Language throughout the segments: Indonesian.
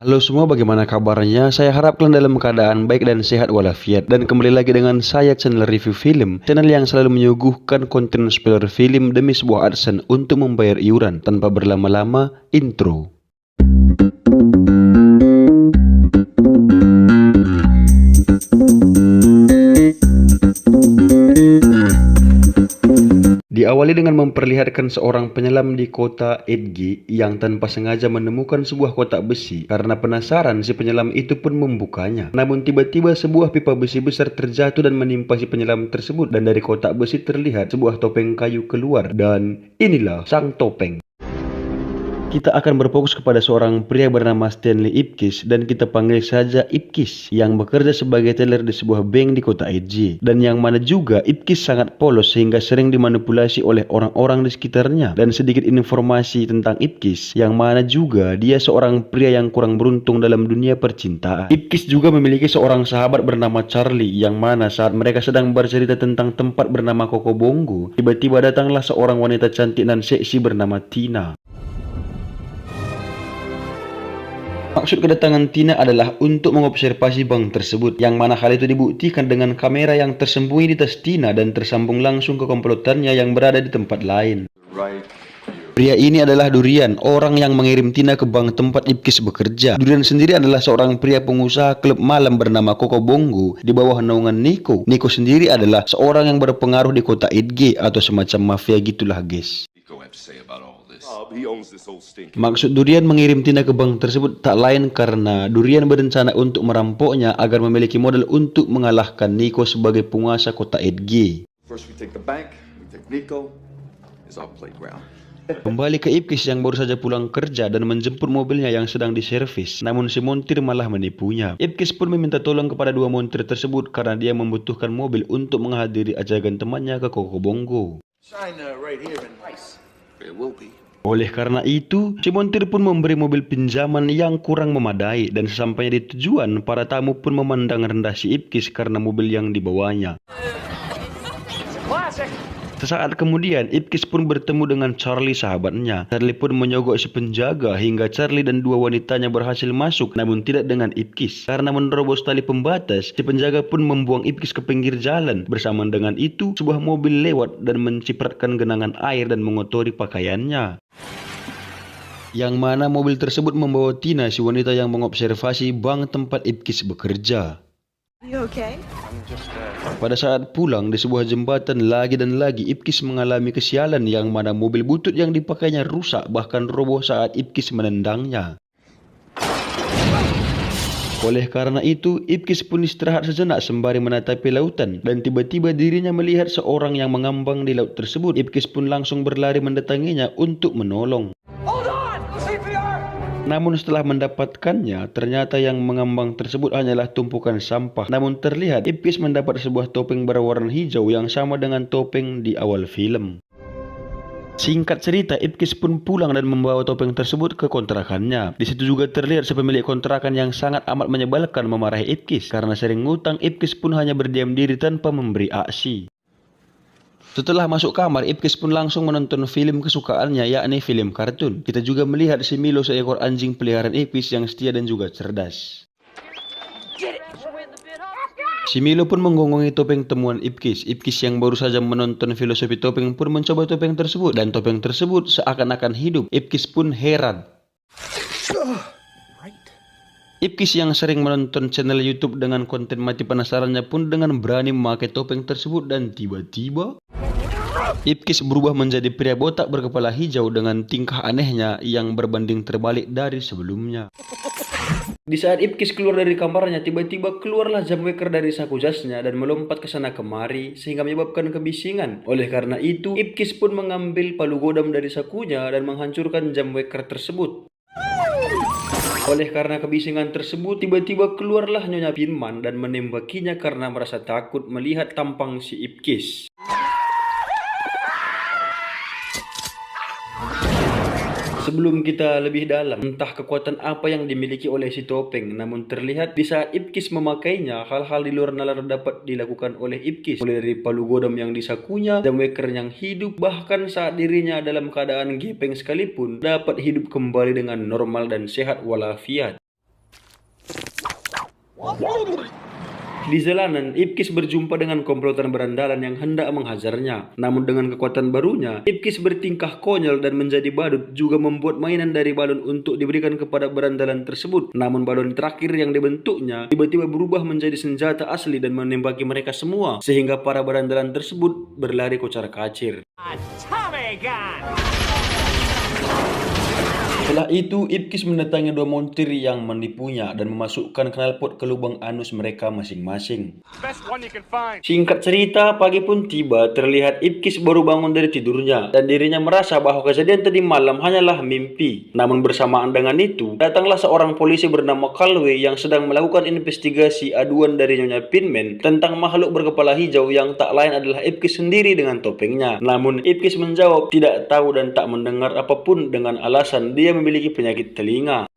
Halo semua, bagaimana kabarnya? Saya harap kalian dalam keadaan baik dan sehat walafiat. Dan kembali lagi dengan saya, channel review film, channel yang selalu menyuguhkan konten spoiler film demi sebuah AdSense untuk membayar iuran. Tanpa berlama-lama, intro. Diawali dengan memperlihatkan seorang penyelam di kota Edge yang tanpa sengaja menemukan sebuah kotak besi. Karena penasaran, si penyelam itu pun membukanya. Namun tiba-tiba sebuah pipa besi besar terjatuh dan menimpa si penyelam tersebut. Dan dari kotak besi terlihat sebuah topeng kayu keluar. Dan inilah sang topeng. Kita akan berfokus kepada seorang pria bernama Stanley Ipkiss, dan kita panggil saja Ipkiss, yang bekerja sebagai teller di sebuah bank di kota Edge. Dan yang mana juga Ipkiss sangat polos sehingga sering dimanipulasi oleh orang-orang di sekitarnya. Dan sedikit informasi tentang Ipkiss, yang mana juga dia seorang pria yang kurang beruntung dalam dunia percintaan. Ipkiss juga memiliki seorang sahabat bernama Charlie, yang mana saat mereka sedang bercerita tentang tempat bernama Koko Bongo, tiba-tiba datanglah seorang wanita cantik dan seksi bernama Tina. Maksud kedatangan Tina adalah untuk mengobservasi bank tersebut, yang mana hal itu dibuktikan dengan kamera yang tersembunyi di tas Tina dan tersambung langsung ke komplotannya yang berada di tempat lain. Pria ini adalah Durian, orang yang mengirim Tina ke bank tempat Ipkiss bekerja. Durian sendiri adalah seorang pria pengusaha klub malam bernama Koko Bongo di bawah naungan Nico. Nico sendiri adalah seorang yang berpengaruh di kota Edge atau semacam mafia gitulah guys. Maksud Durian mengirim Tina ke bank tersebut tak lain karena Durian berencana untuk merampoknya agar memiliki modal untuk mengalahkan Nico sebagai penguasa kota Edge. Kembali ke Ipkiss yang baru saja pulang kerja dan menjemput mobilnya yang sedang diservis. Namun si montir malah menipunya. Ipkiss pun meminta tolong kepada dua montir tersebut karena dia membutuhkan mobil untuk menghadiri ajakan temannya ke Koko Bongo. Oleh karena itu, si montir pun memberi mobil pinjaman yang kurang memadai, dan sesampainya di tujuan, para tamu pun memandang rendah si Ipkiss karena mobil yang dibawanya. Sesaat kemudian, Ipkiss pun bertemu dengan Charlie sahabatnya. Charlie pun menyogok si penjaga hingga Charlie dan dua wanitanya berhasil masuk, namun tidak dengan Ipkiss. Karena menerobos tali pembatas, si penjaga pun membuang Ipkiss ke pinggir jalan. Bersamaan dengan itu, sebuah mobil lewat dan mencipratkan genangan air dan mengotori pakaiannya. Yang mana mobil tersebut membawa Tina, si wanita yang mengobservasi bank tempat Ipkiss bekerja. Pada saat pulang di sebuah jembatan lagi dan lagi Ipkiss mengalami kesialan, yang mana mobil butut yang dipakainya rusak bahkan roboh saat Ipkiss menendangnya. Oleh karena itu, Ipkiss pun istirahat sejenak sembari menatapi lautan, dan tiba-tiba dirinya melihat seorang yang mengambang di laut tersebut. Ipkiss pun langsung berlari mendatanginya untuk menolong. Namun setelah mendapatkannya, ternyata yang mengambang tersebut hanyalah tumpukan sampah. Namun terlihat Ipkiss mendapat sebuah topeng berwarna hijau yang sama dengan topeng di awal film. Singkat cerita, Ipkiss pun pulang dan membawa topeng tersebut ke kontrakannya. Di situ juga terlihat si pemilik kontrakan yang sangat amat menyebalkan memarahi Ipkiss. Karena sering ngutang, Ipkiss pun hanya berdiam diri tanpa memberi aksi. Setelah masuk kamar, Ipkiss pun langsung menonton film kesukaannya, yakni film kartun. Kita juga melihat si Milo, seekor anjing peliharaan Ipkiss yang setia dan juga cerdas. Si Milo pun menggongongi topeng temuan Ipkiss. Ipkiss yang baru saja menonton filosofi topeng pun mencoba topeng tersebut, dan topeng tersebut seakan-akan hidup. Ipkiss pun heran. Ipkiss yang sering menonton channel YouTube dengan konten mati penasarannya pun dengan berani memakai topeng tersebut, dan tiba-tiba Ipkiss berubah menjadi pria botak berkepala hijau dengan tingkah anehnya yang berbanding terbalik dari sebelumnya. Di saat Ipkiss keluar dari kamarnya, tiba-tiba keluarlah jam waker dari saku jasnya dan melompat ke sana kemari sehingga menyebabkan kebisingan. Oleh karena itu, Ipkiss pun mengambil palu godam dari sakunya dan menghancurkan jam waker tersebut. Oleh karena kebisingan tersebut, tiba-tiba keluarlah Nyonya Pinman dan menembakinya karena merasa takut melihat tampang si Ipkiss. Sebelum kita lebih dalam, entah kekuatan apa yang dimiliki oleh si topeng, namun terlihat di saat Ipkiss memakainya, hal-hal di luar nalar dapat dilakukan oleh Ipkiss. Mulai dari palu godam yang disakunya, jam waker yang hidup, bahkan saat dirinya dalam keadaan gepeng sekalipun, dapat hidup kembali dengan normal dan sehat walafiat. Di jalanan, Ipkish berjumpa dengan komplotan berandalan yang hendak menghajarnya. Namun dengan kekuatan barunya, Ipkish bertingkah konyol dan menjadi badut, juga membuat mainan dari balon untuk diberikan kepada berandalan tersebut. Namun balon terakhir yang dibentuknya tiba-tiba berubah menjadi senjata asli dan menembaki mereka semua, sehingga para berandalan tersebut berlari kocar-kacir. Setelah itu, Ipkish mendatangi dua montir yang menipunya dan memasukkan knalpot ke lubang anus mereka masing-masing. Singkat cerita, pagi pun tiba, terlihat Ipkish baru bangun dari tidurnya dan dirinya merasa bahwa kejadian tadi malam hanyalah mimpi. Namun bersamaan dengan itu, datanglah seorang polisi bernama Calway yang sedang melakukan investigasi aduan dari Nyonya Pinman tentang makhluk berkepala hijau yang tak lain adalah Ipkish sendiri dengan topengnya. Namun Ipkish menjawab tidak tahu dan tak mendengar apapun dengan alasan dia memiliki penyakit telinga.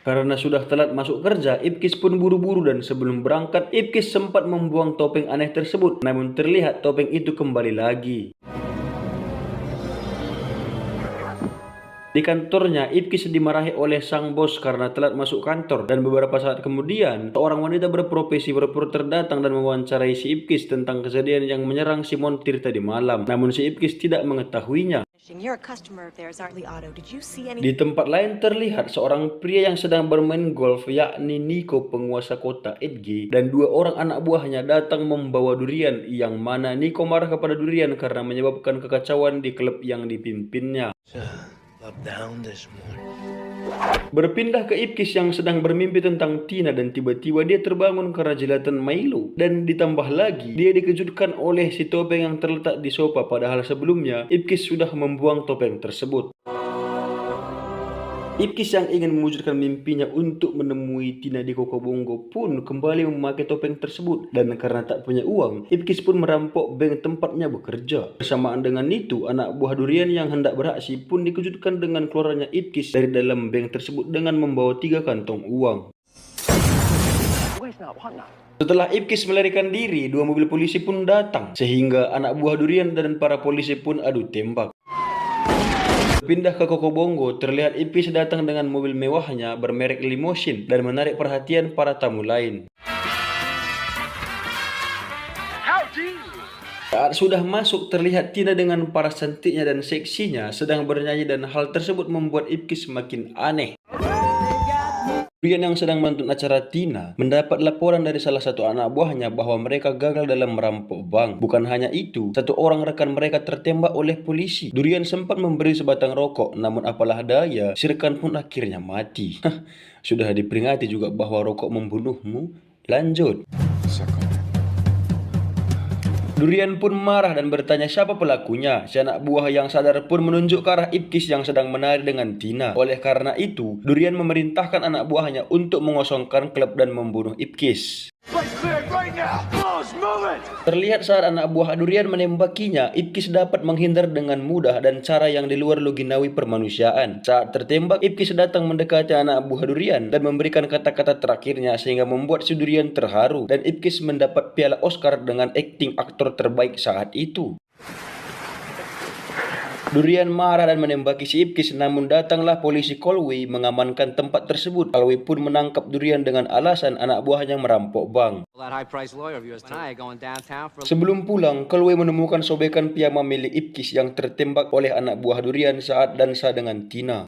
Karena sudah telat masuk kerja, Ipkish pun buru-buru dan sebelum berangkat, Ipkish sempat membuang topeng aneh tersebut. Namun terlihat topeng itu kembali lagi. Di kantornya, Ipkish dimarahi oleh sang bos karena telat masuk kantor, dan beberapa saat kemudian, seorang wanita berprofesi reporter datang dan mewawancarai si Ipkish tentang kejadian yang menyerang si montir tadi malam. Namun si Ipkish tidak mengetahuinya. Di tempat lain terlihat seorang pria yang sedang bermain golf, yakni Nico, penguasa kota Edge, dan dua orang anak buahnya datang membawa durian, yang mana Nico marah kepada durian karena menyebabkan kekacauan di klub yang dipimpinnya. Berpindah ke Ipkish yang sedang bermimpi tentang Tina dan tiba-tiba dia terbangun karena jilatan Milo, dan ditambah lagi dia dikejutkan oleh si topeng yang terletak di sofa, padahal sebelumnya Ipkish sudah membuang topeng tersebut. Ipkish yang ingin mewujudkan mimpinya untuk menemui Tina di Kokobongo pun kembali memakai topeng tersebut, dan karena tak punya uang, Ipkish pun merampok bank tempatnya bekerja. Bersamaan dengan itu, anak buah durian yang hendak beraksi pun dikejutkan dengan keluarnya Ipkish dari dalam bank tersebut dengan membawa 3 kantong uang. Setelah Ipkish melarikan diri, 2 mobil polisi pun datang, sehingga anak buah durian dan para polisi pun adu tembak. Pindah ke Kokobongo, terlihat Ipkish datang dengan mobil mewahnya bermerek limousine dan menarik perhatian para tamu lain. Saat sudah masuk, terlihat Tina dengan para cantiknya dan seksinya sedang bernyanyi, dan hal tersebut membuat Ipkish semakin aneh. Durian yang sedang menonton acara Tina mendapat laporan dari salah satu anak buahnya bahwa mereka gagal dalam merampok bank. Bukan hanya itu, satu orang rekan mereka tertembak oleh polisi. Durian sempat memberi sebatang rokok, namun apalah daya, si rekan pun akhirnya mati. Sudah diperingati juga bahwa rokok membunuhmu. Lanjut. Durian pun marah dan bertanya siapa pelakunya. Si anak buah yang sadar pun menunjuk ke arah Ipkish yang sedang menari dengan Tina. Oleh karena itu, Durian memerintahkan anak buahnya untuk mengosongkan klub dan membunuh Ipkish. Terlihat saat anak buah Durian menembakinya, Ipkish dapat menghindar dengan mudah dan cara yang di luar loginawi permanusiaan. Saat tertembak, Ipkish datang mendekati anak buah Durian dan memberikan kata-kata terakhirnya sehingga membuat si Durian terharu, dan Ipkish mendapat piala Oscar dengan akting aktor terbaik saat itu. Durian marah dan menembaki si Ipkish, namun datanglah polisi Calway mengamankan tempat tersebut. Calway pun menangkap Durian dengan alasan anak buahnya merampok bank. Sebelum pulang, Calway menemukan sobekan piyama milik Ipkish yang tertembak oleh anak buah Durian saat dansa dengan Tina.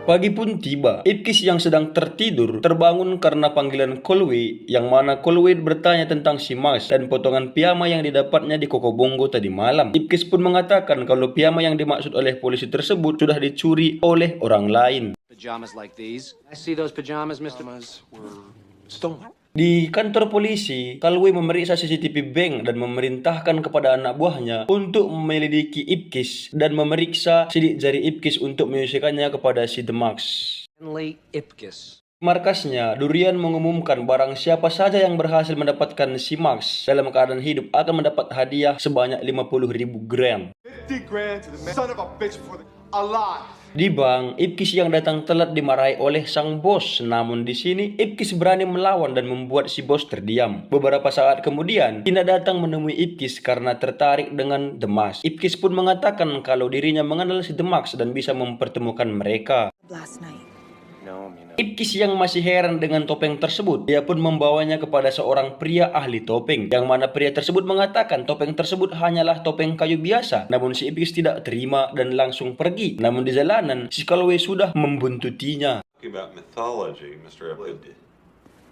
Pagi pun tiba, Ipkish yang sedang tertidur terbangun karena panggilan Calway, yang mana Calway bertanya tentang si Max dan potongan piyama yang didapatnya di Kokobongo tadi malam. Ipkish pun mengatakan kalau piyama yang dimaksud oleh polisi tersebut sudah dicuri oleh orang lain. Di kantor polisi, Calway memeriksa CCTV bank dan memerintahkan kepada anak buahnya untuk menyelidiki Ipkish dan memeriksa sidik jari Ipkish untuk menyelesaikannya kepada si The Max. Markasnya, Durian mengumumkan barang siapa saja yang berhasil mendapatkan si Max dalam keadaan hidup akan mendapat hadiah sebanyak 50.000 gram. Di bank, Ipkish yang datang telat dimarahi oleh sang bos. Namun di sini Ipkish berani melawan dan membuat si bos terdiam. Beberapa saat kemudian, Tina datang menemui Ipkish karena tertarik dengan The Max. Ipkish pun mengatakan kalau dirinya mengenal si The Max dan bisa mempertemukan mereka. Ipkiss yang masih heran dengan topeng tersebut, dia pun membawanya kepada seorang pria ahli topeng, yang mana pria tersebut mengatakan topeng tersebut hanyalah topeng kayu biasa. Namun si Ipkiss tidak terima dan langsung pergi. Namun di jalanan, si Calloway sudah membuntutinya.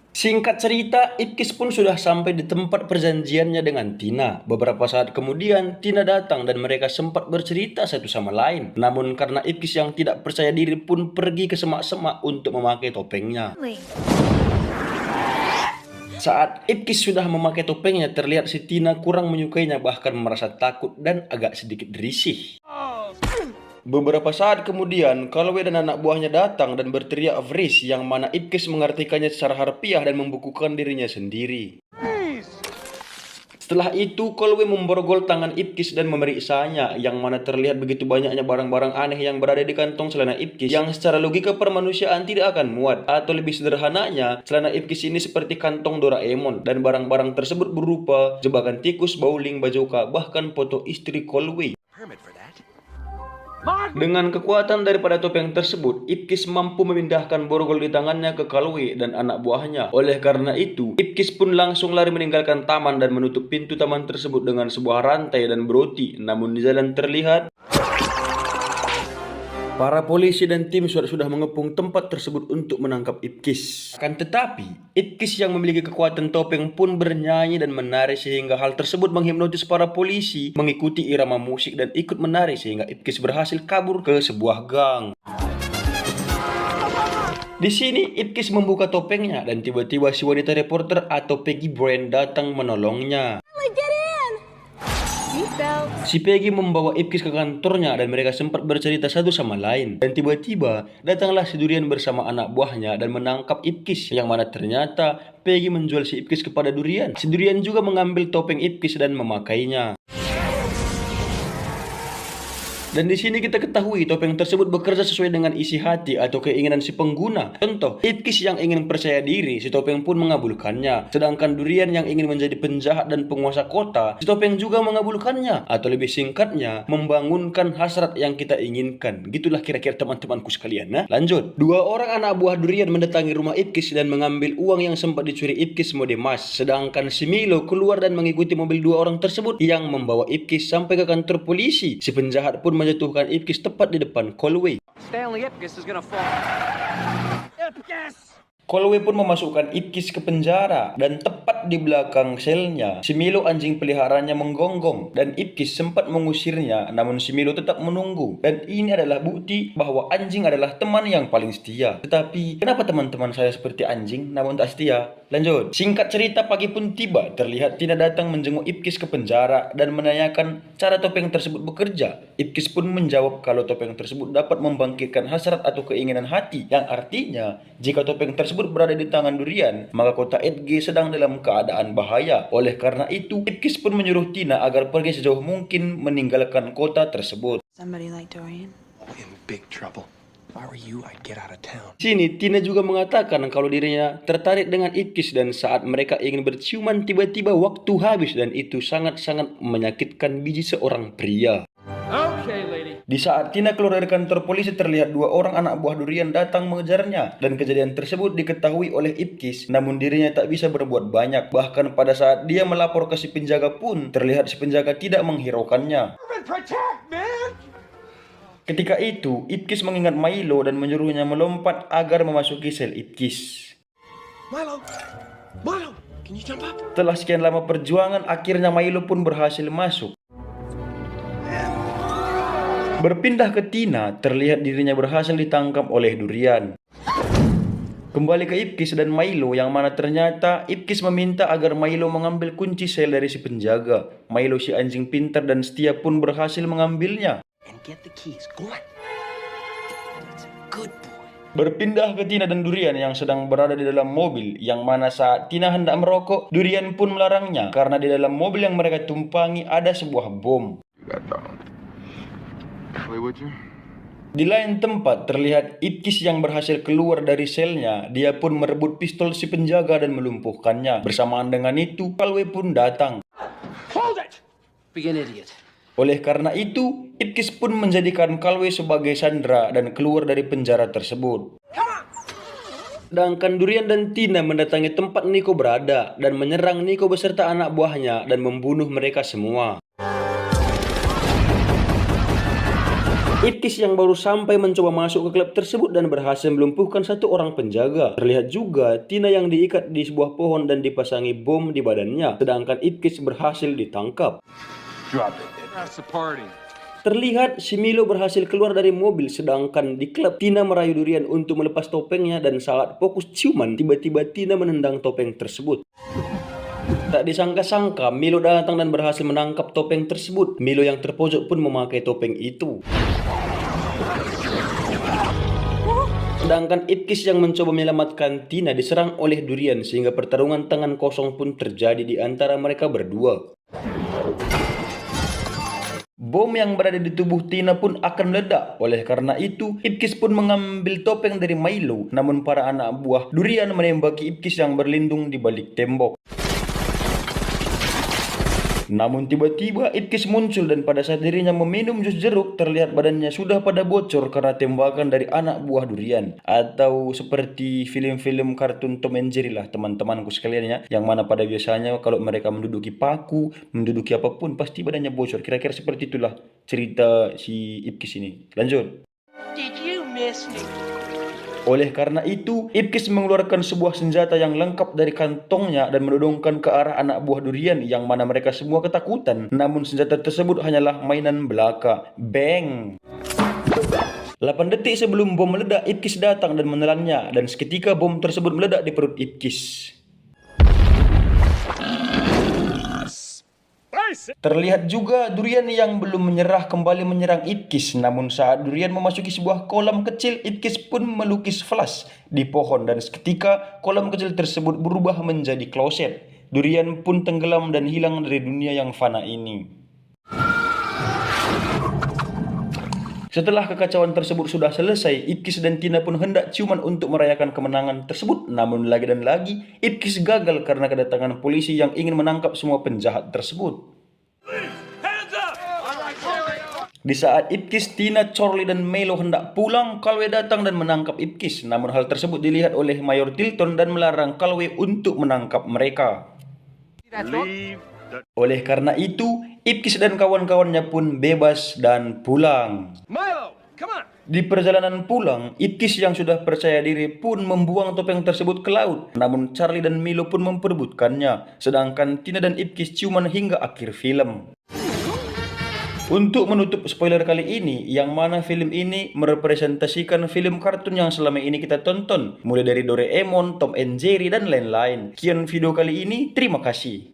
Singkat cerita, Ipkiss pun sudah sampai di tempat perjanjiannya dengan Tina. Beberapa saat kemudian, Tina datang dan mereka sempat bercerita satu sama lain. Namun karena Ipkiss yang tidak percaya diri pun pergi ke semak-semak untuk memakai topengnya. Saat Ipkiss sudah memakai topengnya, terlihat si Tina kurang menyukainya, bahkan merasa takut dan agak sedikit risih. Beberapa saat kemudian, Calloway dan anak buahnya datang dan berteriak freeze, yang mana Ipkiss mengartikannya secara harfiah dan membukukan dirinya sendiri. Setelah itu, Calloway memborgol tangan Ipkiss dan memeriksanya, yang mana terlihat begitu banyaknya barang-barang aneh yang berada di kantong celana Ipkiss, yang secara logika permanusiaan tidak akan muat. Atau lebih sederhananya, celana Ipkiss ini seperti kantong Doraemon, dan barang-barang tersebut berupa jebakan tikus, bowling, bajoka, bahkan foto istri Calloway. Dengan kekuatan daripada topeng tersebut, Ipkiss mampu memindahkan borgol di tangannya ke Calloway dan anak buahnya. Oleh karena itu, Ipkiss pun langsung lari meninggalkan taman dan menutup pintu taman tersebut dengan sebuah rantai dan beroti. Namun di jalan terlihat para polisi dan tim SWAT sudah mengepung tempat tersebut untuk menangkap Ipkiss. Akan tetapi, Ipkiss yang memiliki kekuatan topeng pun bernyanyi dan menari, sehingga hal tersebut menghipnotis para polisi mengikuti irama musik dan ikut menari, sehingga Ipkiss berhasil kabur ke sebuah gang. Di sini Ipkiss membuka topengnya dan tiba-tiba si wanita reporter atau Peggy Brand datang menolongnya. Si Peggy membawa Ipkiss ke kantornya dan mereka sempat bercerita satu sama lain. Dan tiba-tiba datanglah si Durian bersama anak buahnya dan menangkap Ipkiss, yang mana ternyata Peggy menjual si Ipkiss kepada Durian. Si Durian juga mengambil topeng Ipkiss dan memakainya. Dan di sini kita ketahui topeng tersebut bekerja sesuai dengan isi hati atau keinginan si pengguna. Contoh, Ipkiss yang ingin percaya diri, si topeng pun mengabulkannya. Sedangkan Durian yang ingin menjadi penjahat dan penguasa kota, si topeng juga mengabulkannya. Atau lebih singkatnya, membangunkan hasrat yang kita inginkan. Gitulah kira-kira teman-temanku sekalian. Nah, lanjut. Dua orang anak buah Durian mendatangi rumah Ipkiss dan mengambil uang yang sempat dicuri Ipkiss mode emas. Sedangkan si Milo keluar dan mengikuti mobil dua orang tersebut yang membawa Ipkiss sampai ke kantor polisi. Si penjahat pun menjatuhkan Ipkiss tepat di depan Calloway. Calloway pun memasukkan Ipkiss ke penjara dan tepat di belakang selnya, si Milo anjing peliharaannya menggonggong dan Ipkiss sempat mengusirnya, namun si Milo tetap menunggu. Dan ini adalah bukti bahwa anjing adalah teman yang paling setia. Tetapi kenapa teman-teman saya seperti anjing namun tak setia? Lanjut. Singkat cerita, pagi pun tiba. Terlihat Tina datang menjenguk Ipkiss ke penjara dan menanyakan cara topeng tersebut bekerja. Ipkiss pun menjawab kalau topeng tersebut dapat membangkitkan hasrat atau keinginan hati, yang artinya jika topeng tersebut berada di tangan Durian, maka kota Edge sedang dalam keadaan bahaya. Oleh karena itu, Ipkiss pun menyuruh Tina agar pergi sejauh mungkin meninggalkan kota tersebut. Sini, Tina juga mengatakan kalau dirinya tertarik dengan Ipkiss dan saat mereka ingin berciuman tiba-tiba waktu habis dan itu sangat-sangat menyakitkan biji seorang pria. Di saat Tina keluar dari kantor polisi, terlihat dua orang anak buah Durian datang mengejarnya dan kejadian tersebut diketahui oleh Ipkiss, namun dirinya tak bisa berbuat banyak. Bahkan pada saat dia melapor ke si penjaga pun terlihat si penjaga tidak menghiraukannya. Ketika itu, Ipkiss mengingat Milo dan menyuruhnya melompat agar memasuki sel Ipkiss. Milo, can you jump up? Setelah sekian lama perjuangan, akhirnya Milo pun berhasil masuk. Berpindah ke Tina, terlihat dirinya berhasil ditangkap oleh Durian. Kembali ke Ipkiss dan Milo, yang mana ternyata Ipkiss meminta agar Milo mengambil kunci sel dari si penjaga. Milo si anjing pintar dan setia pun berhasil mengambilnya. Berpindah ke Tina dan Durian yang sedang berada di dalam mobil, yang mana saat Tina hendak merokok, Durian pun melarangnya karena di dalam mobil yang mereka tumpangi ada sebuah bom. Di lain tempat terlihat Ipkiss yang berhasil keluar dari selnya. Dia pun merebut pistol si penjaga dan melumpuhkannya. Bersamaan dengan itu, Calloway pun datang. Oleh karena itu, Ipkiss pun menjadikan Calloway sebagai sandera dan keluar dari penjara tersebut. Sedangkan Durian dan Tina mendatangi tempat Nico berada dan menyerang Nico beserta anak buahnya dan membunuh mereka semua. Ipkish yang baru sampai mencoba masuk ke klub tersebut dan berhasil melumpuhkan satu orang penjaga. Terlihat juga Tina yang diikat di sebuah pohon dan dipasangi bom di badannya, sedangkan Ipkish berhasil ditangkap. Terlihat si Milo berhasil keluar dari mobil, sedangkan di klub Tina merayu Durian untuk melepas topengnya dan saat fokus ciuman tiba-tiba Tina menendang topeng tersebut. Tak disangka-sangka Milo datang dan berhasil menangkap topeng tersebut. Milo yang terpojok pun memakai topeng itu. Sedangkan Ipkish yang mencoba menyelamatkan Tina diserang oleh Durian sehingga pertarungan tangan kosong pun terjadi di antara mereka berdua. Bom yang berada di tubuh Tina pun akan meledak. Oleh karena itu, Ipkish pun mengambil topeng dari Milo. Namun para anak buah Durian menembaki Ipkish yang berlindung di balik tembok. Namun tiba-tiba Ipkish muncul dan pada saat dirinya meminum jus jeruk, terlihat badannya sudah pada bocor karena tembakan dari anak buah Durian. Atau seperti film-film kartun Tom and Jerry lah teman-temanku sekalian ya. Yang mana pada biasanya kalau mereka menduduki paku, menduduki apapun pasti badannya bocor. Kira-kira seperti itulah cerita si Ipkish ini. Lanjut. Did you miss me? Oleh karena itu, Ipkish mengeluarkan sebuah senjata yang lengkap dari kantongnya dan menodongkan ke arah anak buah Durian yang mana mereka semua ketakutan. Namun senjata tersebut hanyalah mainan belaka. Bang! 8 detik sebelum bom meledak, Ipkish datang dan menelannya dan seketika bom tersebut meledak di perut Ipkish. Terlihat juga Durian yang belum menyerah kembali menyerang Ipkish. Namun saat Durian memasuki sebuah kolam kecil, Ipkish pun melukis flash di pohon dan seketika kolam kecil tersebut berubah menjadi kloset. Durian pun tenggelam dan hilang dari dunia yang fana ini. Setelah kekacauan tersebut sudah selesai, Ipkish dan Tina pun hendak ciuman untuk merayakan kemenangan tersebut. Namun lagi dan lagi, Ipkish gagal karena kedatangan polisi yang ingin menangkap semua penjahat tersebut. Di saat Ipkish, Tina, Charlie, dan Milo hendak pulang, Calway datang dan menangkap Ipkish. Namun hal tersebut dilihat oleh Mayor Tilton dan melarang Calway untuk menangkap mereka. Oleh karena itu, Ipkish dan kawan-kawannya pun bebas dan pulang. Milo, come on. Di perjalanan pulang, Ipkish yang sudah percaya diri pun membuang topeng tersebut ke laut. Namun Charlie dan Milo pun memperebutkannya. Sedangkan Tina dan Ipkish ciuman hingga akhir film. Untuk menutup spoiler kali ini, yang mana film ini merepresentasikan film kartun yang selama ini kita tonton. Mulai dari Doraemon, Tom and Jerry, dan lain-lain. Sekian video kali ini, terima kasih.